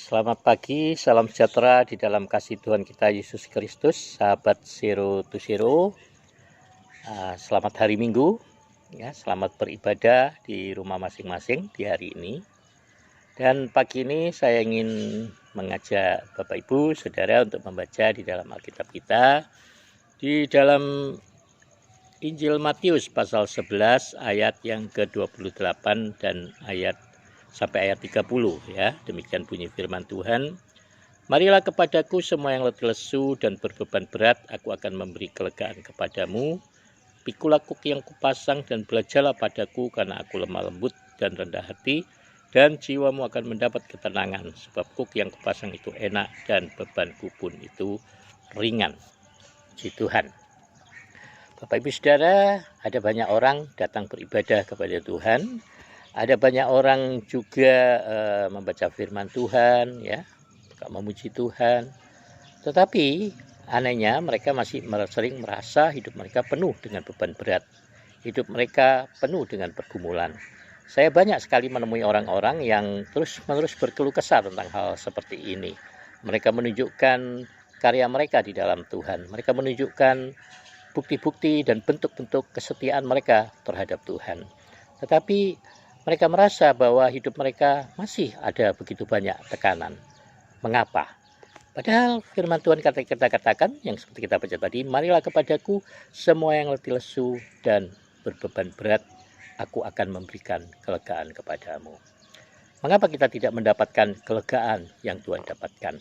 Selamat pagi, salam sejahtera di dalam kasih Tuhan kita Yesus Kristus, sahabat Zero to Zero. Selamat hari Minggu, ya, selamat beribadah di rumah masing-masing di hari ini. Dan pagi ini saya ingin mengajak Bapak Ibu, Saudara untuk membaca di dalam Alkitab kita, di dalam Injil Matius pasal 11 ayat yang ke-28 dan sampai ayat 30, ya. Demikian bunyi firman Tuhan. Marilah kepadaku semua yang letih lesu dan berbeban berat, aku akan memberi kelegaan kepadamu. Pikulah kuk yang kupasang dan belajarlah padaku, karena aku lemah lembut dan rendah hati, dan jiwamu akan mendapat ketenangan, sebab kuk yang kupasang itu enak dan bebanku pun itu ringan. Puji Tuhan. Bapak Ibu Saudara, ada banyak orang datang beribadah kepada Tuhan. Ada banyak orang juga membaca firman Tuhan, ya, memuji Tuhan. Tetapi anehnya mereka masih sering merasa hidup mereka penuh dengan beban berat. Hidup mereka penuh dengan pergumulan. Saya banyak sekali menemui orang-orang yang terus-menerus berkeluh kesah tentang hal seperti ini. Mereka menunjukkan karya mereka di dalam Tuhan. Mereka menunjukkan bukti-bukti dan bentuk-bentuk kesetiaan mereka terhadap Tuhan. Tetapi mereka merasa bahwa hidup mereka masih ada begitu banyak tekanan. Mengapa? Padahal firman Tuhan kita katakan yang seperti kita baca tadi, marilah kepadaku semua yang letih lesu dan berbeban berat, aku akan memberikan kelegaan kepadamu. Mengapa kita tidak mendapatkan kelegaan yang Tuhan dapatkan?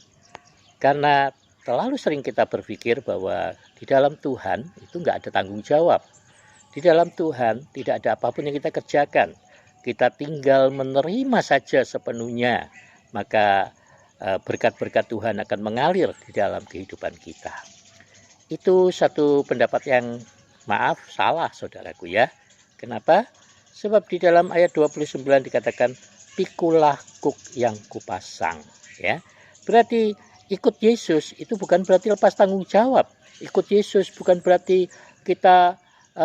Karena terlalu sering kita berpikir bahwa di dalam Tuhan itu enggak ada tanggung jawab. Di dalam Tuhan tidak ada apapun yang kita kerjakan. Kita tinggal menerima saja sepenuhnya, maka berkat-berkat Tuhan akan mengalir di dalam kehidupan kita. Itu satu pendapat yang salah, saudaraku, ya. Kenapa? Sebab di dalam ayat 29 dikatakan, pikulah kuk yang kupasang, ya. Berarti ikut Yesus itu bukan berarti lepas tanggung jawab. Ikut Yesus bukan berarti kita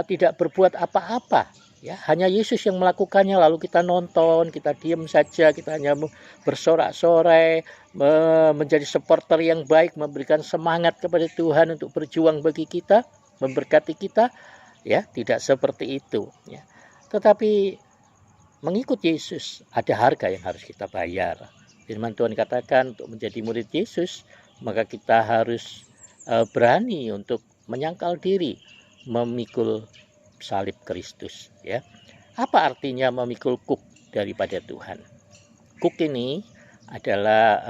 tidak berbuat apa-apa. Ya, hanya Yesus yang melakukannya, lalu kita nonton, kita diam saja, kita hanya bersorak-sorai, menjadi supporter yang baik, memberikan semangat kepada Tuhan untuk berjuang bagi kita, memberkati kita, ya, tidak seperti itu, ya. Tetapi mengikut Yesus ada harga yang harus kita bayar. Firman Tuhan katakan untuk menjadi murid Yesus, maka kita harus berani untuk menyangkal diri, memikul salib Kristus, ya. Apa artinya memikul kuk daripada Tuhan? Kuk ini adalah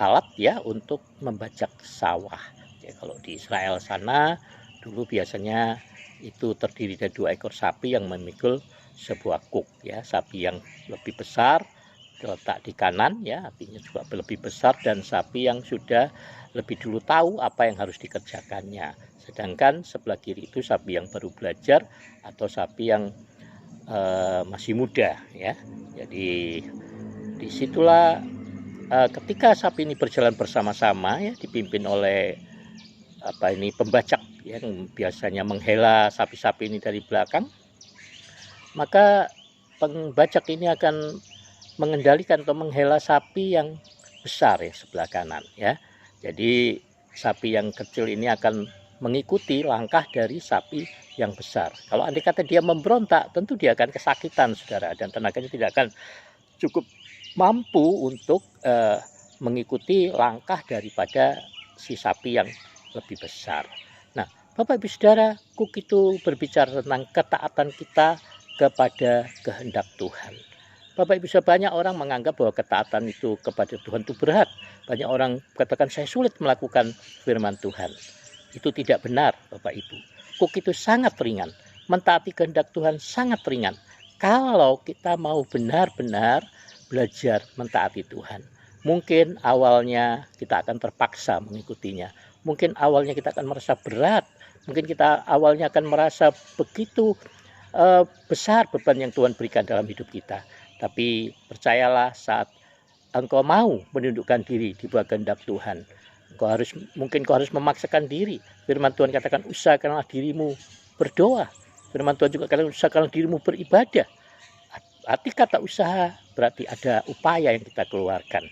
alat, ya, untuk membajak sawah. Ya, kalau di Israel sana dulu biasanya itu terdiri dari 2 ekor sapi yang memikul sebuah kuk, ya. Sapi yang lebih besar terletak di kanan, ya, artinya juga lebih besar, dan sapi yang sudah lebih dulu tahu apa yang harus dikerjakannya. Sedangkan sebelah kiri itu sapi yang baru belajar atau sapi yang masih muda, ya. Jadi disitulah ketika sapi ini berjalan bersama-sama, ya, dipimpin oleh pembajak yang biasanya menghela sapi-sapi ini dari belakang, maka pembajak ini akan mengendalikan atau menghela sapi yang besar, ya, sebelah kanan, ya. Jadi sapi yang kecil ini akan mengikuti langkah dari sapi yang besar. Kalau andai kata dia memberontak, tentu dia akan kesakitan, saudara, dan tenaganya tidak akan cukup mampu untuk mengikuti langkah daripada si sapi yang lebih besar. Nah, Bapak Ibu Saudara, kuk itu berbicara tentang ketaatan kita kepada kehendak Tuhan. Bapak Ibu Saudara, banyak orang menganggap bahwa ketaatan itu kepada Tuhan itu berat. Banyak orang katakan saya sulit melakukan firman Tuhan. Itu tidak benar, Bapak Ibu. Kuk itu sangat ringan. Mentaati kehendak Tuhan sangat ringan. Kalau kita mau benar-benar belajar mentaati Tuhan. Mungkin awalnya kita akan terpaksa mengikutinya. Mungkin awalnya kita akan merasa berat. Mungkin kita awalnya akan merasa begitu besar beban yang Tuhan berikan dalam hidup kita. Tapi percayalah, saat engkau mau menundukkan diri di bawah kehendak Tuhan, mungkin kau harus memaksakan diri. Firman Tuhan katakan, usahakanlah dirimu berdoa. Firman Tuhan juga katakan, usahakanlah dirimu beribadah. Arti kata usaha berarti ada upaya yang kita keluarkan.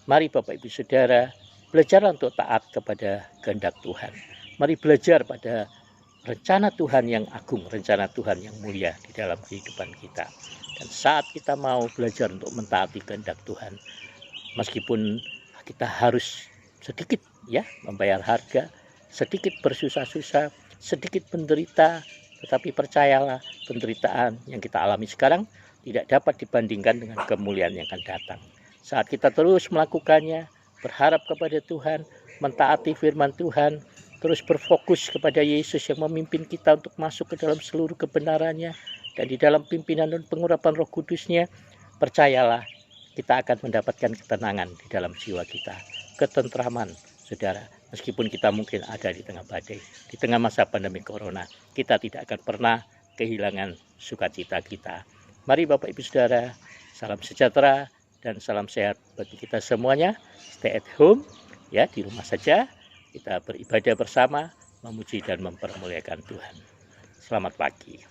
Mari Bapak Ibu Saudara, belajarlah untuk taat kepada kehendak Tuhan. Mari belajar pada rencana Tuhan yang agung, rencana Tuhan yang mulia di dalam kehidupan kita. Dan saat kita mau belajar untuk mentaati kehendak Tuhan, meskipun kita harus sedikit membayar harga, sedikit bersusah-susah, sedikit menderita, tetapi percayalah, penderitaan yang kita alami sekarang tidak dapat dibandingkan dengan kemuliaan yang akan datang. Saat kita terus melakukannya, berharap kepada Tuhan, mentaati firman Tuhan, terus berfokus kepada Yesus yang memimpin kita untuk masuk ke dalam seluruh kebenarannya, dan di dalam pimpinan dan pengurapan Roh Kudus-Nya, percayalah, kita akan mendapatkan ketenangan di dalam jiwa kita, ketentraman, saudara. Meskipun kita mungkin ada di tengah badai, di tengah masa pandemi corona, kita tidak akan pernah kehilangan sukacita kita. Mari Bapak Ibu Saudara, salam sejahtera dan salam sehat bagi kita semuanya. Stay at home, di rumah saja. Kita beribadah bersama, memuji dan mempermuliakan Tuhan. Selamat pagi.